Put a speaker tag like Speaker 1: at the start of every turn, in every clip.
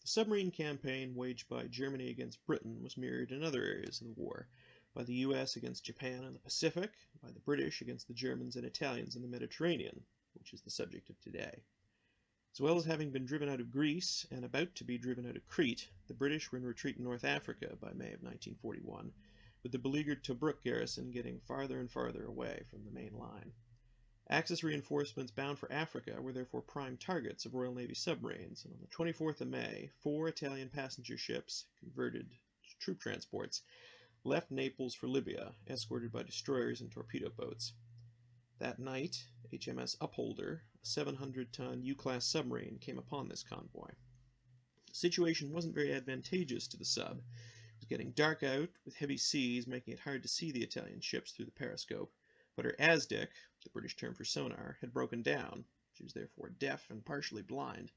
Speaker 1: submarine campaign waged by Germany against Britain was mirrored in other areas of the war, by the US against Japan in the Pacific, by the British against the Germans and Italians in the Mediterranean, which is the subject of today. As well as having been driven out of Greece and about to be driven out of Crete, the British were in retreat in North Africa by May of 1941, with the beleaguered Tobruk garrison getting farther and farther away from the main line. Axis reinforcements bound for Africa were therefore prime targets of Royal Navy submarines, and on the 24th of May, 4 Italian passenger ships, converted to troop transports, left Naples for Libya, escorted by destroyers and torpedo boats. That night, HMS Upholder, a 700-ton U-class submarine, came upon this convoy. The situation wasn't very advantageous to the sub. It was getting dark out, with heavy seas making it hard to see the Italian ships through the periscope, but her ASDIC, the British term for sonar, had broken down. She was therefore deaf and partially blind.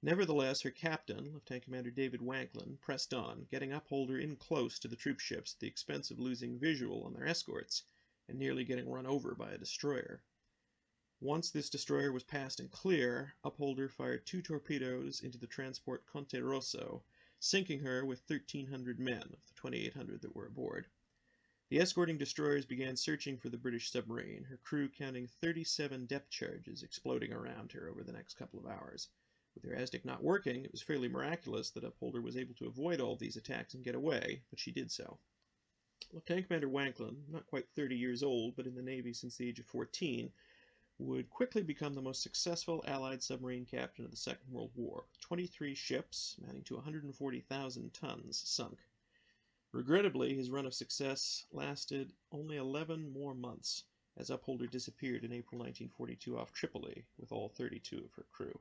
Speaker 1: Nevertheless, her captain, Lieutenant Commander David Wanklyn, pressed on, getting Upholder in close to the troop ships at the expense of losing visual on their escorts, and nearly getting run over by a destroyer. Once this destroyer was past and clear, Upholder fired 2 torpedoes into the transport Conte Rosso, sinking her with 1,300 men of the 2,800 that were aboard. The escorting destroyers began searching for the British submarine, her crew counting 37 depth charges exploding around her over the next couple of hours. With her ASDIC not working, it was fairly miraculous that Upholder was able to avoid all these attacks and get away, but she did so. Lieutenant Commander Wanklyn, not quite 30 years old, but in the Navy since the age of 14, would quickly become the most successful Allied submarine captain of the Second World War, with 23 ships, amounting to 140,000 tons, sunk. Regrettably, his run of success lasted only 11 more months, as Upholder disappeared in April 1942 off Tripoli with all 32 of her crew.